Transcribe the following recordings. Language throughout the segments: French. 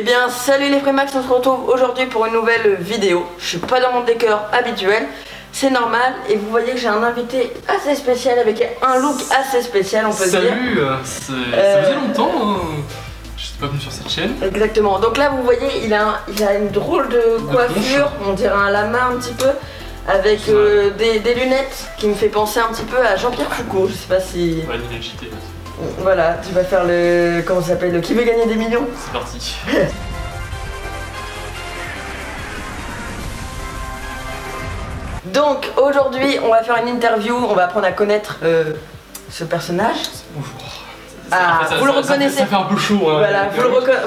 bien salut les Frémax, on se retrouve aujourd'hui pour une nouvelle vidéo. Je suis pas dans mon décor habituel, c'est normal, et vous voyez que j'ai un invité assez spécial avec un look assez spécial, on peut dire. Salut, ça faisait longtemps, hein. Je suis pas venu sur cette chaîne. Exactement, donc là vous voyez il a une drôle de coiffure, on dirait un lama un petit peu, avec des lunettes qui me fait penser un petit peu à Jean-Pierre Foucault, je sais pas si... Ouais, une JT. Voilà, tu vas faire le... comment ça s'appelle, le Qui veut gagner des millions. C'est parti. Donc aujourd'hui on va faire une interview, on va apprendre à connaître ce personnage. Vous le reconnaissez. Ça fait un peu chaud. Hein, voilà,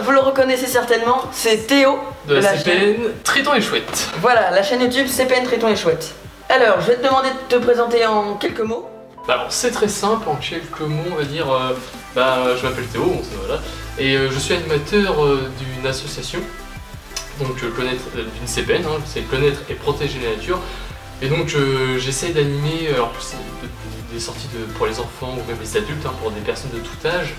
vous le reconnaissez certainement, c'est Théo de la CPN Triton et Chouette. Voilà, la chaîne YouTube CPN Triton et Chouette. Alors, je vais te demander de te présenter en quelques mots. Alors c'est très simple, en quelques mots on va dire, je m'appelle Théo, voilà, et je suis animateur d'une association, donc d'une CPN, hein, c'est Connaître et Protéger la Nature, et donc j'essaye d'animer des sorties pour les enfants ou même les adultes, hein, pour des personnes de tout âge,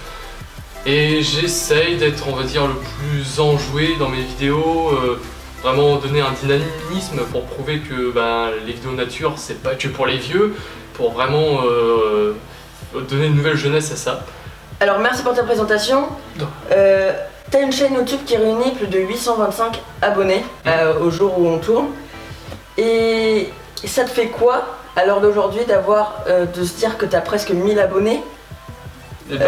et j'essaye d'être, on va dire, le plus enjoué dans mes vidéos, vraiment donner un dynamisme pour prouver que les vidéos nature c'est pas que pour les vieux, pour vraiment donner une nouvelle jeunesse à ça. Alors merci pour ta présentation. T'as une chaîne YouTube qui réunit plus de 825 abonnés au jour où on tourne. Et ça te fait quoi à l'heure d'aujourd'hui d'avoir de se dire que t'as presque 1000 abonnés? Et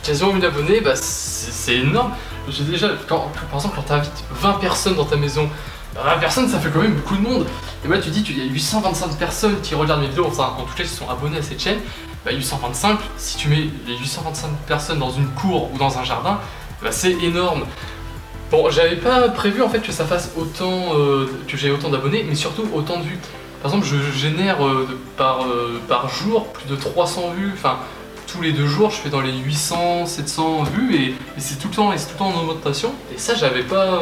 quasiment 1000 abonnés, c'est énorme. J'ai déjà, par exemple, quand t'invites 20 personnes dans ta maison, 20 personnes ça fait quand même beaucoup de monde. Et bah tu dis qu'il y a 825 personnes qui regardent mes vidéos, enfin en tout cas qui sont abonnés à cette chaîne. 825, si tu mets les 825 personnes dans une cour ou dans un jardin, c'est énorme. Bon, j'avais pas prévu en fait que ça fasse autant, que j'ai autant d'abonnés, mais surtout autant de vues. Par exemple, je génère par jour plus de 300 vues, enfin tous les 2 jours je fais dans les 800, 700 vues et c'est tout le temps en augmentation. Et ça j'avais pas...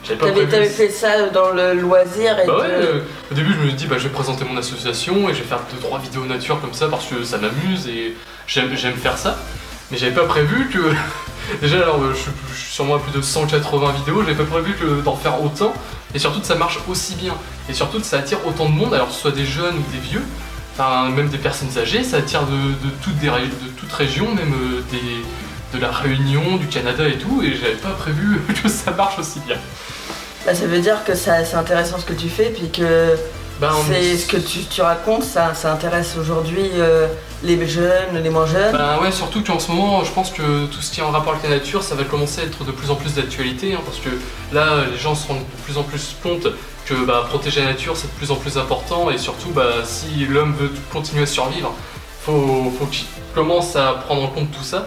T'avais fait ça dans le loisir et au début je me suis dit je vais présenter mon association et je vais faire 2-3 vidéos nature comme ça parce que ça m'amuse et j'aime faire ça. Mais j'avais pas prévu que... Déjà alors je suis sûrement à plus de 180 vidéos, j'avais pas prévu d'en faire autant et surtout que ça marche aussi bien. Et surtout que ça attire autant de monde, alors que ce soit des jeunes ou des vieux, enfin même des personnes âgées, ça attire de toute région, même de la Réunion, du Canada et tout, et j'avais pas prévu que ça marche aussi bien. Ça veut dire que c'est intéressant ce que tu fais, puis que ce que tu racontes, ça intéresse aujourd'hui les jeunes, les moins jeunes. Ouais, surtout qu'en ce moment, je pense que tout ce qui est en rapport avec la nature, ça va commencer à être de plus en plus d'actualité, hein, parce que là, les gens se rendent de plus en plus compte que protéger la nature, c'est de plus en plus important, et surtout, si l'homme veut continuer à survivre, faut qu'il commence à prendre en compte tout ça.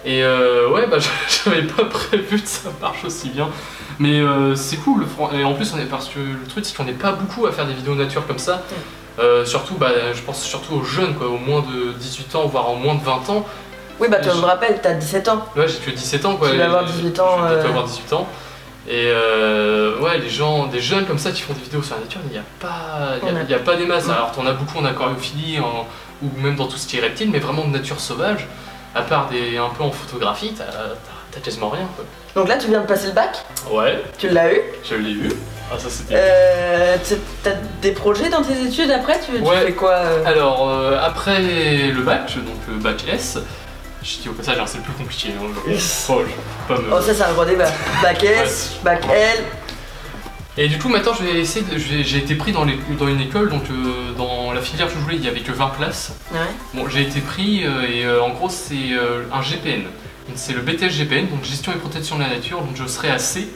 Et j'avais pas prévu que ça marche aussi bien. Mais c'est cool, et en plus parce que le truc c'est qu'on n'est pas beaucoup à faire des vidéos nature comme ça. Surtout, je pense surtout aux jeunes, quoi, au moins de 18 ans, voire en moins de 20 ans. Oui, toi je me rappelle, t'as 17 ans. Ouais, j'ai tué 17 ans, quoi. Tu vas avoir 18 ans. Je vais bientôt avoir 18 ans. Et ouais, des jeunes comme ça qui font des vidéos sur la nature, il n'y a pas des masses. Alors t'en as beaucoup en aquariophilie, ou même dans tout ce qui est reptile, mais vraiment de nature sauvage, à part un peu en photographie, t'as quasiment rien, quoi. Donc là tu viens de passer le bac? Ouais. Tu l'as eu? Je l'ai eu. Ah ça c'était... T'as des projets dans tes études après? Tu fais quoi Alors après le bac, donc le bac S, je dis au passage c'est le plus compliqué, hein, ça c'est un gros débat. Bac S, bac L... Et du coup maintenant j'ai été pris dans une école, donc dans la filière que je voulais il y avait que 20 places. Ouais. Bon j'ai été pris et en gros c'est un GPN. C'est le BTS GPN, donc Gestion et Protection de la Nature, donc je serai à C,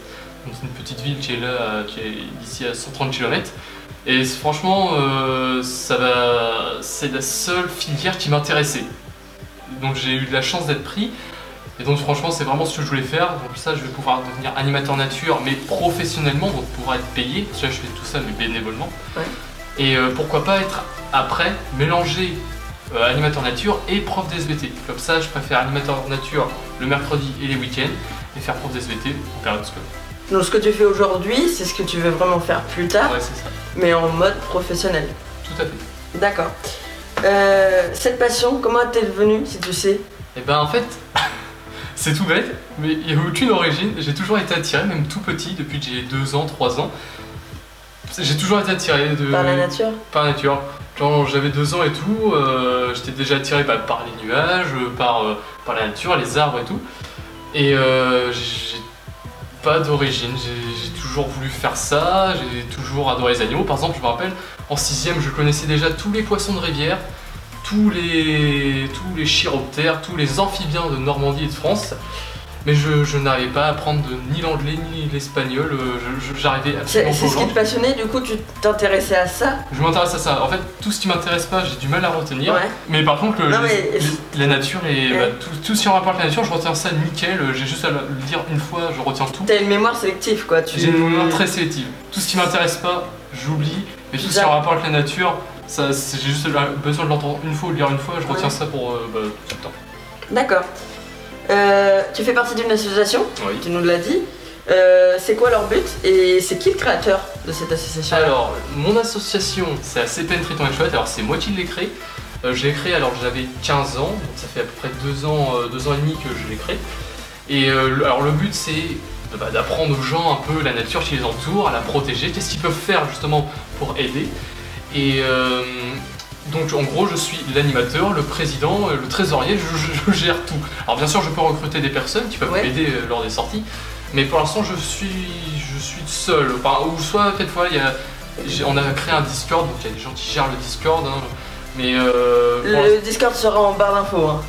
donc c'est une petite ville qui est là, qui est d'ici à 130 km. Et franchement, c'est la seule filière qui m'intéressait. Donc j'ai eu de la chance d'être pris, et donc franchement c'est vraiment ce que je voulais faire. Donc ça je vais pouvoir devenir animateur nature, mais professionnellement, donc pouvoir être payé, parce que là je fais tout ça mais bénévolement. Ouais. Et pourquoi pas être après, mélanger animateur nature et prof d'SVT. Comme ça, je préfère animateur nature le mercredi et les week-ends et faire prof d'SVT en période scolaire. Donc ce que tu fais aujourd'hui, c'est ce que tu veux vraiment faire plus tard, ouais, c'est ça. Mais en mode professionnel. Tout à fait. D'accord. Cette passion, comment t'es devenue, si tu sais? Et en fait, C'est tout bête, mais il n'y a aucune origine. J'ai toujours été attiré, même tout petit, depuis que j'ai 2 ans, 3 ans. J'ai toujours été attiré par la nature. Par la nature. Quand j'avais 2 ans et tout, j'étais déjà attiré par les nuages, par la nature, les arbres et tout. Et j'ai pas d'origine, j'ai toujours voulu faire ça, j'ai toujours adoré les animaux. Par exemple, je me rappelle, en 6ème, je connaissais déjà tous les poissons de rivière, tous les chiroptères, tous les amphibiens de Normandie et de France. Mais je n'arrivais pas à apprendre ni l'anglais ni l'espagnol, j'arrivais absolument pas. C'est ce qui te passionnait, du coup tu t'intéressais à ça? Je m'intéresse à ça. En fait, tout ce qui m'intéresse pas, j'ai du mal à retenir. Ouais. Mais par contre, la nature et ouais. Tout ce qui en rapport avec la nature, je retiens ça nickel. J'ai juste à le dire une fois, je retiens tout. T'as une mémoire sélective quoi. J'ai une mémoire très sélective. Tout ce qui m'intéresse pas, j'oublie. Et tout ce qui en rapport avec la nature, j'ai juste besoin de l'entendre une fois ou de lire une fois, je retiens ça pour tout le temps. D'accord. Tu fais partie d'une association, oui. Tu nous l'as dit. C'est quoi leur but et c'est qui le créateur de cette association? Alors, mon association, c'est la CPN Triton et Chouette. Alors, c'est moi qui l'ai créée. Je l'ai créée alors que j'avais 15 ans, donc ça fait à peu près 2 ans et demi que je l'ai créée. Et alors, le but, c'est d'apprendre aux gens un peu la nature qui les entoure, à la protéger, qu'est-ce qu'ils peuvent faire justement pour aider. Et donc en gros je suis l'animateur, le président, le trésorier, je gère tout. Alors bien sûr je peux recruter des personnes qui peuvent m'aider lors des sorties, mais pour l'instant je suis seul. Enfin, ou soit quelquefois on a créé un Discord, donc il y a des gens qui gèrent le Discord. Hein, mais le Discord sera en barre d'infos. Hein.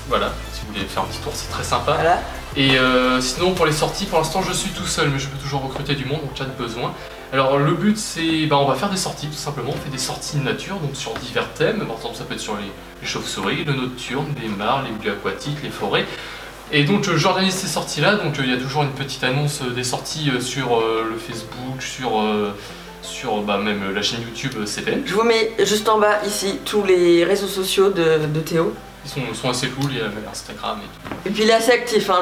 Voilà, si vous voulez faire un petit tour c'est très sympa. Voilà. Et sinon pour les sorties, pour l'instant je suis tout seul, mais je peux toujours recruter du monde en cas de besoin. Alors le but c'est, on va faire des sorties tout simplement, on fait des sorties de nature, donc sur divers thèmes, par exemple ça peut être sur les chauves-souris, le nocturne, les mares, les milieux aquatiques, les forêts. Et donc j'organise ces sorties là, donc il y a toujours une petite annonce des sorties sur le Facebook, sur même la chaîne YouTube CPN. Je vous mets juste en bas ici tous les réseaux sociaux de Théo. Ils sont assez cool, il y a Instagram et tout. Et puis il est assez actif, hein,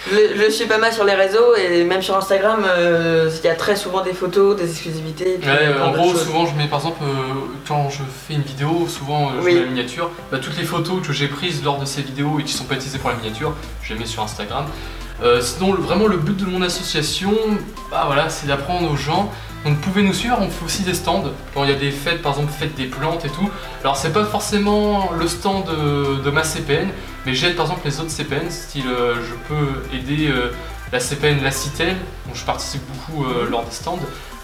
je le suis pas mal sur les réseaux et même sur Instagram, il y a très souvent des photos, des exclusivités. En gros, souvent je mets par exemple, quand je fais une vidéo, souvent je mets la miniature. Toutes les photos que j'ai prises lors de ces vidéos et qui sont pas utilisées pour la miniature, je les mets sur Instagram. Sinon, vraiment le but de mon association, voilà, c'est d'apprendre aux gens. Donc vous pouvez nous suivre, on fait aussi des stands. Quand il y a des fêtes, par exemple fêtes des plantes et tout. Alors c'est pas forcément le stand de ma CPN, mais j'aide par exemple les autres CPN, style je peux aider la CPN La Citelle, dont je participe beaucoup lors des stands.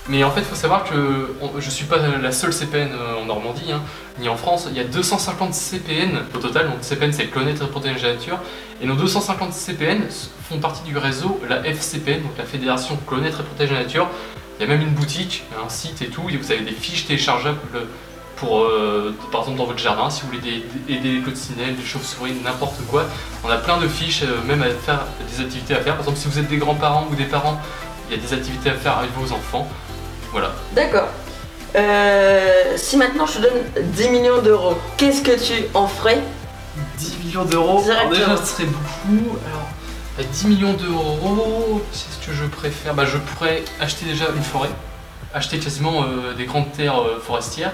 Mais en fait il faut savoir que je suis pas la seule CPN en Normandie, hein, ni en France. Il y a 250 CPN au total, donc CPN c'est Clonette et Protéger la Nature. Et nos 250 CPN font partie du réseau, la FCPN, donc la Fédération Clonette et Protéger la Nature. Il y a même une boutique, un site et tout, et vous avez des fiches téléchargeables pour, par exemple dans votre jardin, si vous voulez aider les coccinelles, les chauves-souris, n'importe quoi. On a plein de fiches, même à faire des activités à faire. Par exemple, si vous êtes des grands-parents ou des parents, il y a des activités à faire avec vos enfants. Voilà. D'accord. Si maintenant je te donne 10 millions d'euros, qu'est-ce que tu en ferais? 10 millions d'euros, déjà ce serait beaucoup. Alors, 10 millions d'euros, c'est ce que je préfère. Je pourrais acheter déjà une forêt, acheter quasiment des grandes terres forestières.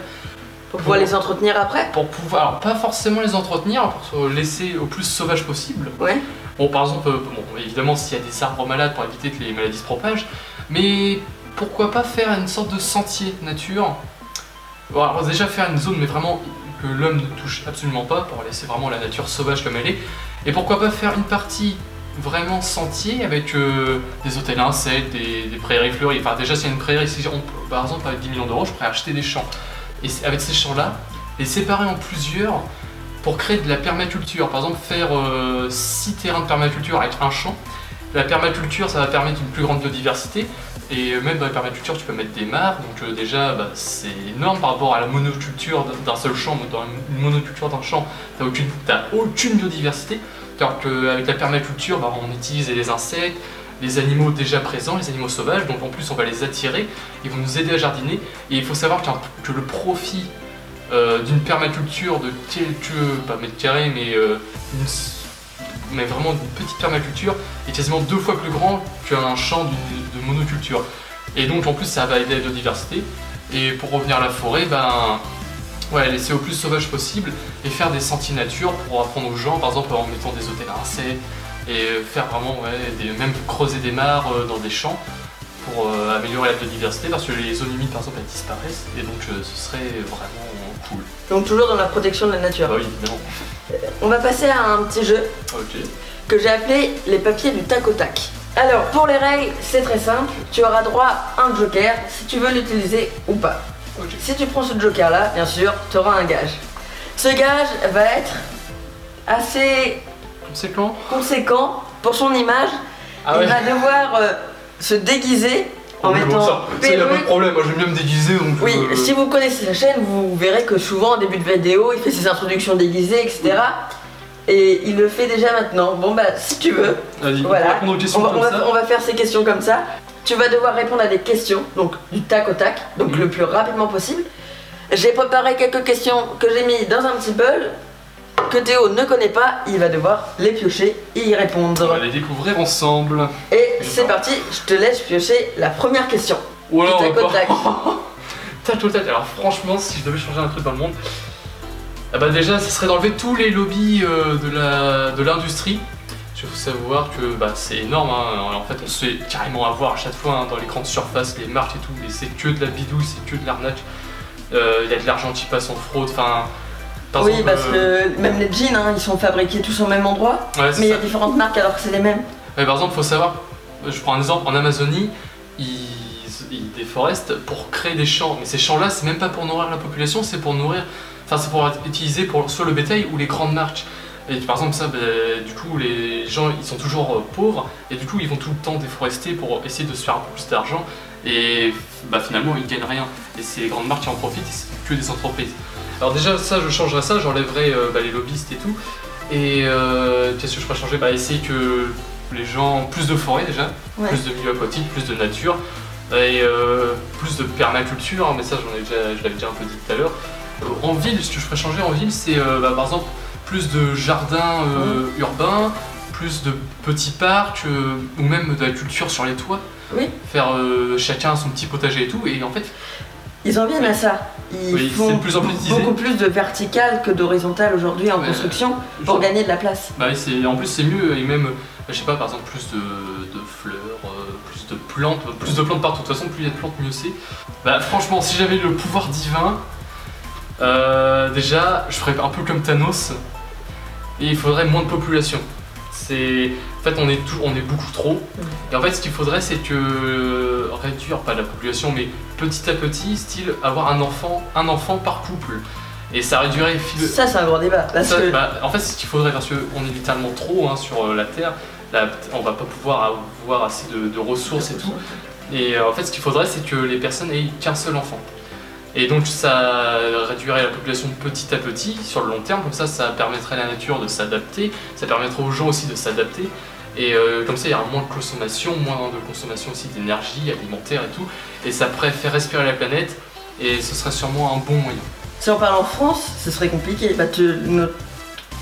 Pour pouvoir les entretenir après? Pour pouvoir, alors pas forcément les entretenir, pour se laisser au plus sauvage possible. Ouais. Bon, par exemple, évidemment s'il y a des arbres malades pour éviter que les maladies se propagent, mais pourquoi pas faire une sorte de sentier nature. Bon, alors déjà faire une zone mais vraiment que l'homme ne touche absolument pas, pour laisser vraiment la nature sauvage comme elle est. Et pourquoi pas faire une partie vraiment sentier avec des hôtels à insectes, des prairies fleuries. Enfin déjà s'il y a une prairie, par exemple avec 10 millions d'euros, je pourrais acheter des champs. Et avec ces champs-là, les séparer en plusieurs pour créer de la permaculture. Par exemple faire 6 terrains de permaculture avec un champ. La permaculture ça va permettre une plus grande biodiversité. Et même dans la permaculture tu peux mettre des mares, donc déjà c'est énorme par rapport à la monoculture d'un seul champ. Dans une monoculture d'un champ, t'as aucune biodiversité. Alors qu'avec la permaculture, on utilise les insectes, les animaux déjà présents, les animaux sauvages, donc en plus on va les attirer, ils vont nous aider à jardiner. Et il faut savoir que le profit d'une permaculture de quelques, pas mètres carrés, mais vraiment une petite permaculture est quasiment 2 fois plus grand qu'un champ de monoculture. Et donc en plus ça va aider la biodiversité. Et pour revenir à la forêt, laisser au plus sauvage possible et faire des sentiers nature pour apprendre aux gens, par exemple en mettant des hôtels à insectes, et faire vraiment, même creuser des mares dans des champs pour améliorer la biodiversité, parce que les zones humides par exemple elles disparaissent, et donc ce serait vraiment cool. Donc toujours dans la protection de la nature. Bah oui, évidemment. On va passer à un petit jeu que j'ai appelé les papiers du tac au tac. Alors pour les règles, c'est très simple, tu auras droit à un joker si tu veux l'utiliser ou pas. Si tu prends ce joker là, bien sûr, tu auras un gage. Ce gage va être assez conséquent pour son image. Il va devoir se déguiser en mettant ça y a pas de problème, moi j'aime bien me déguiser donc... Oui, si vous connaissez la chaîne, vous verrez que souvent en début de vidéo, il fait ses introductions déguisées, etc. Et il le fait déjà maintenant. Bon bah si tu veux, voilà, on va faire ces questions comme ça. Tu vas devoir répondre à des questions, donc du tac au tac, donc le plus rapidement possible. J'ai préparé quelques questions que j'ai mis dans un petit bol, que Théo ne connaît pas, il va devoir les piocher et y répondre. On va les découvrir ensemble. Et c'est parti, je te laisse piocher la première question. Ou alors tac au tac. Tac au tac, alors franchement, si je devais changer un truc dans le monde, bah déjà, ce serait d'enlever tous les lobbies de l'industrie. Il faut savoir que c'est énorme, hein. En fait on se fait carrément avoir à chaque fois dans les grandes surfaces, les marques et tout, et c'est que de la bidouille, c'est que de l'arnaque. Il y a de l'argent qui passe en fraude, enfin... Oui, exemple, parce que même les jeans, ils sont fabriqués tous au même endroit, mais il y a différentes marques alors que c'est les mêmes. Par exemple, il faut savoir, je prends un exemple, en Amazonie, ils déforestent pour créer des champs, mais ces champs-là, c'est même pas pour nourrir la population, c'est pour nourrir... Enfin, c'est pour être utilisé pour soit le bétail ou les grandes marques. Et par exemple, ça, du coup, les gens, ils sont toujours pauvres, et du coup, ils vont tout le temps déforester pour essayer de se faire un peu plus d'argent, et finalement, ils gagnent rien. Et c'est les grandes marques qui en profitent, et c'est que des entreprises. Alors déjà, ça, je changerais ça, j'enlèverais les lobbyistes et tout. Et qu'est-ce que je pourrais changer? Essayer que les gens, plus de forêts déjà, plus de milieux aquatiques, plus de nature, et plus de permaculture, mais ça, je l'avais déjà un peu dit tout à l'heure. En ville, ce que je ferais changer en ville, c'est par exemple plus de jardins urbains, plus de petits parcs, ou même de la culture sur les toits. Oui. Faire chacun son petit potager et tout, et en fait... Ils en viennent à ça. Ils font beaucoup plus de vertical que d'horizontal aujourd'hui en construction pour gagner de la place. En plus c'est mieux, et même, je sais pas, par exemple plus de fleurs, plus de plantes partout. De toute façon, plus il y a de plantes, mieux c'est. Franchement, si j'avais le pouvoir divin, déjà, je ferais un peu comme Thanos, et il faudrait moins de population. En fait, on est beaucoup trop. Et en fait, ce qu'il faudrait, c'est que réduire, pas la population, mais petit à petit, style avoir un enfant par couple. Et ça réduirait... Ça, c'est un grand débat. En fait, c'est ce qu'il faudrait, parce qu'on est littéralement trop sur la Terre. Là, on va pas pouvoir avoir assez de ressources et tout. Et en fait, ce qu'il faudrait, c'est que les personnes aient qu'un seul enfant. Et donc ça réduirait la population petit à petit sur le long terme, comme ça permettrait à la nature de s'adapter, ça permettrait aux gens aussi de s'adapter, et comme ça il y aura moins de consommation aussi d'énergie alimentaire et tout, et ça pourrait faire respirer la planète, et ce serait sûrement un bon moyen. Si on parle en France, ce serait compliqué,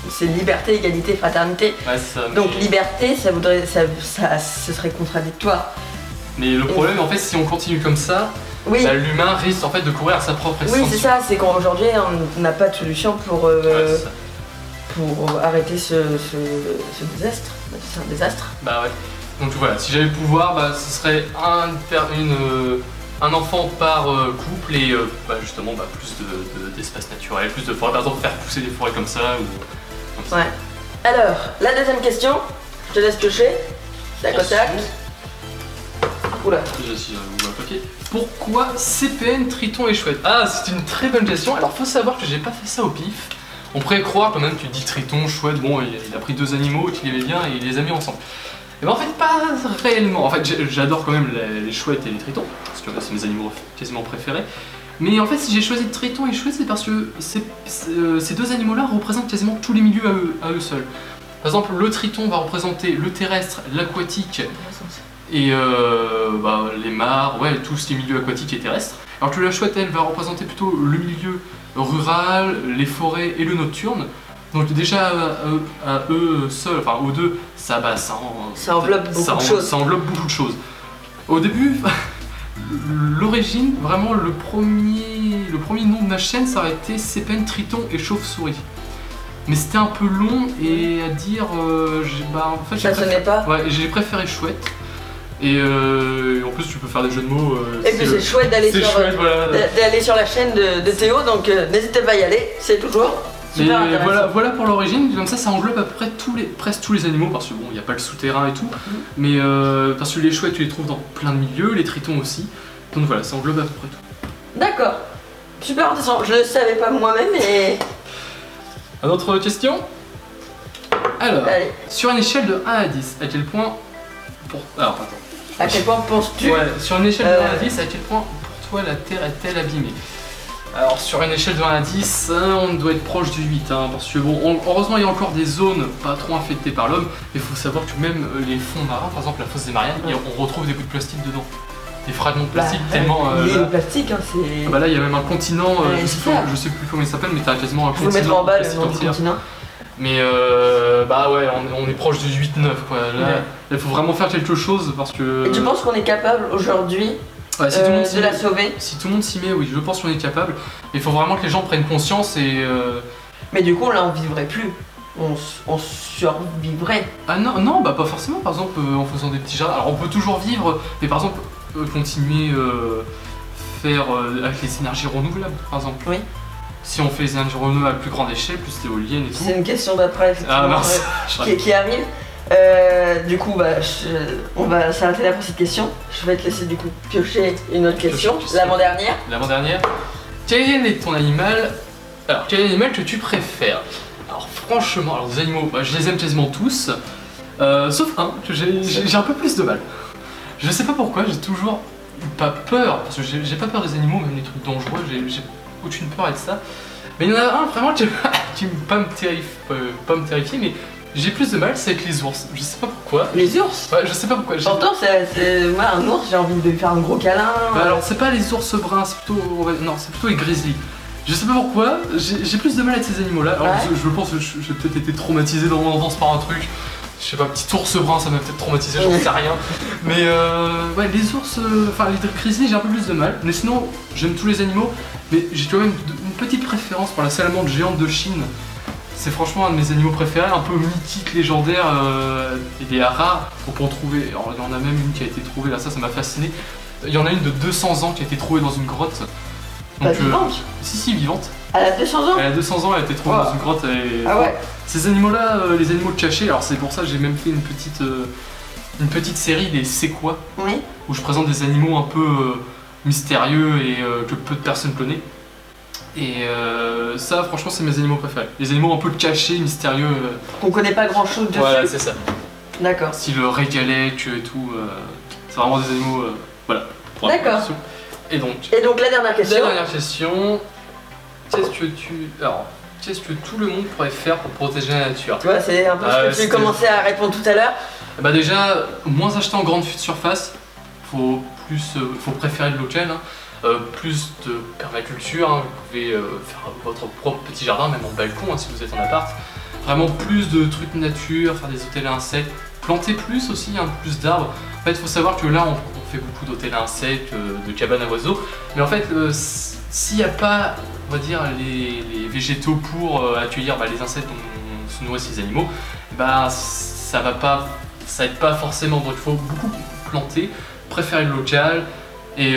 c'est liberté, égalité, fraternité. Donc liberté, ce serait contradictoire. Mais le problème en fait, si on continue comme ça, l'humain risque en fait de courir à sa propre extinction. Oui, c'est ça, c'est qu'aujourd'hui on n'a pas de solution pour arrêter ce désastre. C'est un désastre. Donc voilà, si j'avais le pouvoir, ce serait un enfant par couple, et justement plus d'espace naturel, plus de forêt, par exemple faire pousser des forêts comme ça. Alors, la deuxième question, je te laisse piocher. Tac au tac. Oula. Pourquoi CPN, Triton et Chouette? Ah, c'est une très bonne question. Alors, faut savoir que j'ai pas fait ça au pif. On pourrait croire quand même, tu dis Triton, Chouette, bon, il a pris deux animaux qu'il aimait bien et il les a mis ensemble. Et en fait, pas réellement. En fait, j'adore quand même les chouettes et les tritons, parce que c'est mes animaux quasiment préférés. Mais en fait, si j'ai choisi Triton et Chouette, c'est parce que ces deux animaux-là représentent quasiment tous les milieux à eux seuls. Par exemple, le Triton va représenter le terrestre, l'aquatique, et les mares, tous les milieux aquatiques et terrestres. Alors que la chouette, elle, va représenter plutôt le milieu rural, les forêts et le nocturne. Donc déjà à eux seuls, enfin aux deux, ça enveloppe beaucoup de choses. Au début, l'origine, vraiment le premier nom de ma chaîne, ça aurait été CPN, Triton et Chauve-souris. mais c'était un peu long et à dire, en fait, ça sonnait pas. Ouais, j'ai préféré chouette. Et en plus tu peux faire des jeux de mots. Et puis c'est chouette d'aller sur la chaîne de Théo, donc n'hésitez pas à y aller, c'est toujours super intéressant. Voilà pour l'origine, comme ça englobe à peu près presque tous les animaux, parce que bon, il n'y a pas le souterrain et tout, mais parce que les chouettes tu les trouves dans plein de milieux, les tritons aussi, donc voilà, ça englobe à peu près tout. D'accord, super intéressant, je ne le savais pas moi-même et... Une autre question? Alors, sur une échelle de 1 à 10, à quel point... Alors, attends. À quel point penses-tu? Ouais, sur une échelle de 1 à 10, à quel point pour toi la Terre est-elle abîmée? Alors sur une échelle de 1 à 10, on doit être proche du 8, parce que bon, heureusement il y a encore des zones pas trop infectées par l'homme, mais il faut savoir que même les fonds marins, par exemple la fosse des Mariannes, on retrouve des bouts de plastique dedans. Des fragments de plastique tellement... il y a le plastique, c'est... Bah là il y a même un continent, je sais plus comment il s'appelle, mais t'as quasiment un continent. Faut mettre en bas le nom du continent. Mais bah ouais, on est proche du 8-9 quoi. Là, il faut vraiment faire quelque chose parce que... Et tu penses qu'on est capable aujourd'hui de la sauver? Si tout le monde s'y met, oui, je pense qu'on est capable. Mais il faut vraiment que les gens prennent conscience et... Mais du coup là on vivrait plus. On survivrait. Ah non, bah pas forcément, par exemple en faisant des petits jardins. Alors on peut toujours vivre, mais par exemple continuer faire avec les énergies renouvelables par exemple. Oui. Si on fait les énergies renouvelables à plus grande échelle, plus d'éoliennes et tout. C'est une question d'après qui arrive. Du coup, on va s'arrêter là pour cette question. Je vais te laisser du coup piocher une autre question, l'avant-dernière. L'avant-dernière. Quel est ton animal? Alors, quel est l'animal que tu préfères? Alors, franchement, alors les animaux, je les aime quasiment tous, sauf un que j'ai un peu plus de mal. Je sais pas pourquoi, j'ai toujours pas peur, parce que j'ai pas peur des animaux, même les trucs dangereux, j'ai aucune peur avec ça. Mais il y en a un vraiment qui pas me terrifier, mais j'ai plus de mal, c'est avec les ours. Je sais pas pourquoi. Les ours? Ouais, je sais pas pourquoi. Pourtant, moi, un ours, j'ai envie de lui faire un gros câlin. Alors, c'est pas les ours bruns, c'est plutôt... Non, c'est plutôt les grizzlies. Je sais pas pourquoi, j'ai plus de mal avec ces animaux-là. Alors, je pense que j'ai peut-être été traumatisé dans mon enfance par un truc. Je sais pas, petit ours brun, ça m'a peut-être traumatisé, j'en sais rien. Mais ouais, les ours, enfin les grizzlies, j'ai un peu plus de mal. Mais sinon, j'aime tous les animaux. Mais j'ai quand même une petite préférence pour la salamandre géante de Chine. C'est franchement un de mes animaux préférés, un peu mythique, légendaire, et rare. On peut en trouver, alors il y en a même une qui a été trouvée, là ça m'a fasciné. Il y en a une de 200 ans qui a été trouvée dans une grotte. Donc, vivante? Si, vivante. Elle a 200 ans? Elle a 200 ans, elle a été trouvée dans une grotte. Ah ouais. Ces animaux-là, les animaux cachés, alors c'est pour ça que j'ai même fait une petite série, des C'est quoi? Oui. Où je présente des animaux un peu mystérieux et que peu de personnes connaissent. Et ça, franchement, c'est mes animaux préférés. Les animaux un peu cachés, mystérieux. Qu'on connaît pas grand chose dessus. Voilà, c'est ça. D'accord. Si le régalec et tout, c'est vraiment des animaux. Voilà. D'accord. Et donc la dernière question. La dernière question. Qu'est-ce que tout le monde pourrait faire pour protéger la nature? Tu vois, c'est un peu ce que tu commençais à répondre tout à l'heure. Bah déjà, moins acheter en grande surface. Faut préférer le local. Plus de permaculture, vous pouvez faire votre propre petit jardin, même en balcon si vous êtes en appart. Vraiment plus de trucs nature, faire des hôtels à insectes, planter plus aussi, plus d'arbres. En fait, il faut savoir que là, on fait beaucoup d'hôtels à insectes, de cabanes à oiseaux, mais en fait, s'il n'y a pas, on va dire, les végétaux pour accueillir les insectes dont se nourrissent les animaux, ça aide pas forcément. Donc il faut beaucoup planter, préférer le local. Et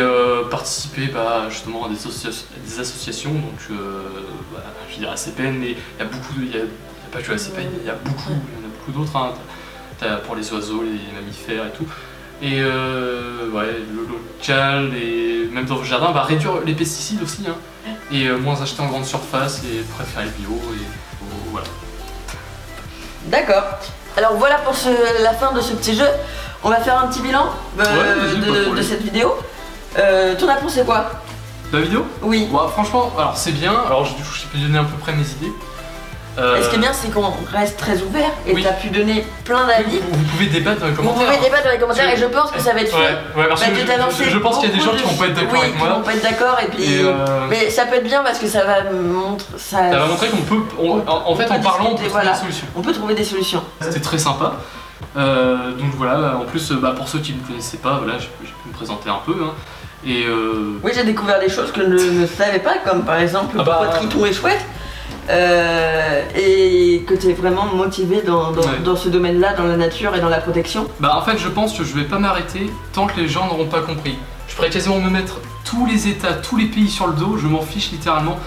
participer justement à des associations, donc je dirais ACPN, mais il y a pas que ACPN, il y en a beaucoup d'autres, pour les oiseaux, les mammifères et tout. Et ouais, le local, et même dans vos jardins, réduire les pesticides aussi, et moins acheter en grande surface et préférer le bio, et voilà. D'accord. Alors voilà pour la fin de ce petit jeu. On va faire un petit bilan de cette vidéo. T'en as pensé quoi? La vidéo? Oui. Franchement, alors c'est bien, alors je peux donner à peu près mes idées. Et ce qui est bien, c'est qu'on reste très ouvert et tu as pu donner plein d'avis. Vous pouvez débattre dans les commentaires. Vous pouvez débattre dans les commentaires et je pense que ça va être fait. Parce que je pense qu'il y a des gens qui vont pas être d'accord avec moi. Qui vont pas être d'accord et puis. Mais ça peut être bien parce que ça va montrer. Ça va montrer qu'on peut. En fait, en parlant, on peut trouver des solutions. On peut trouver des solutions. C'était très sympa. Donc voilà, en plus, pour ceux qui ne me connaissaient pas, j'ai pu me présenter un peu. Oui, j'ai découvert des choses que je ne savais pas, comme par exemple pourquoi Triton est chouette. et que tu es vraiment motivé dans ce domaine-là, dans la nature et dans la protection. Bah en fait je pense que je vais pas m'arrêter tant que les gens n'auront pas compris. Je pourrais quasiment me mettre tous les états, tous les pays sur le dos, je m'en fiche littéralement.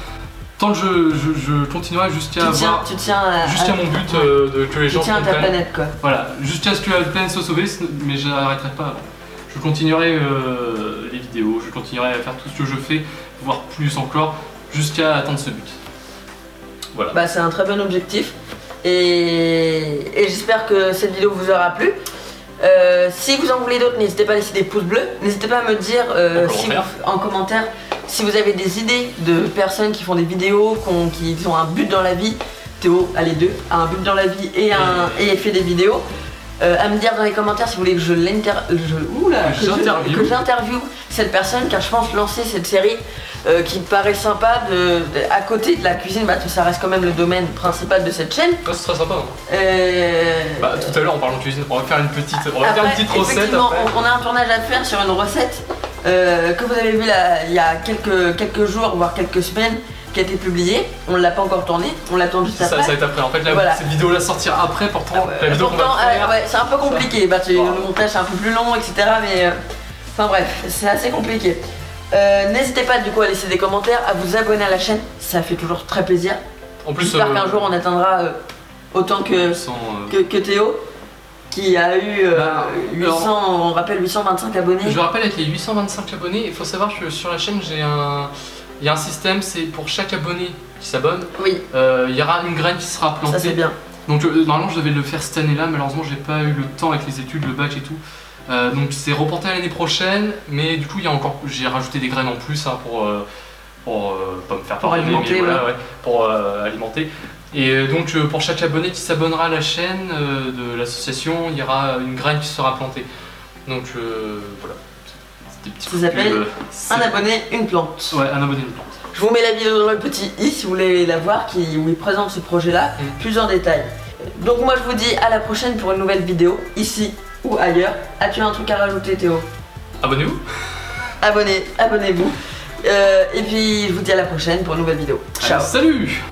Tant que je continuerai jusqu'à avoir jusqu'à mon but que les gens comprennent. Tu tiens à ta planète quoi. Voilà, jusqu'à ce que la planète soit sauvée, mais je n'arrêterai pas. Je continuerai les vidéos, je continuerai à faire tout ce que je fais, voire plus encore, jusqu'à atteindre ce but. Voilà. Bah c'est un très bon objectif et j'espère que cette vidéo vous aura plu. Si vous en voulez d'autres, n'hésitez pas à laisser des pouces bleus. N'hésitez pas à me dire en commentaire si vous avez des idées de personnes qui font des vidéos, qui ont un but dans la vie. Théo a les deux, a un but dans la vie et fait des vidéos. À me dire dans les commentaires si vous voulez que j'interviewe cette personne, car je pense lancer cette série qui me paraît sympa à côté de la cuisine. Bah ça reste quand même le domaine principal de cette chaîne. Ouais, c'est très sympa. Bah tout à l'heure en parlant de cuisine, on va faire une petite recette après. On a un tournage à faire sur une recette que vous avez vu là, il y a quelques jours voire quelques semaines, qui a été publié. On l'a pas encore tourné, on l'attend juste après. Ça va être après. En fait, cette vidéo là sortira après. Pourtant, la vidéo qu'on va faire, ouais, c'est un peu compliqué. Bah, le montage c'est un peu plus long, etc. Mais enfin bref, c'est assez compliqué. N'hésitez pas du coup à laisser des commentaires, à vous abonner à la chaîne, ça fait toujours très plaisir. En plus, j'espère qu'un jour on atteindra autant que Théo, qui a eu 800, on rappelle 825 abonnés. Je rappelle avec les 825 abonnés, il faut savoir que sur la chaîne il y a un système, c'est pour chaque abonné qui s'abonne, il y aura une graine qui sera plantée. Ça c'est bien. Donc normalement je devais le faire cette année là, malheureusement j'ai pas eu le temps avec les études, le bac et tout. Donc c'est reporté à l'année prochaine, mais du coup j'ai rajouté des graines en plus hein, pour pas me faire pardonner, mais voilà, pour alimenter. Et donc pour chaque abonné qui s'abonnera à la chaîne de l'association, il y aura une graine qui sera plantée. Donc voilà. Ça s'appelle un abonné, une plante. Ouais, un abonné, une plante. Je vous mets la vidéo dans le petit i si vous voulez la voir, où il présente ce projet-là plus en détail. Donc moi je vous dis à la prochaine pour une nouvelle vidéo, ici ou ailleurs. As-tu un truc à rajouter Théo? Abonnez-vous. Abonnez-vous. Et puis je vous dis à la prochaine pour une nouvelle vidéo. Ciao. Salut.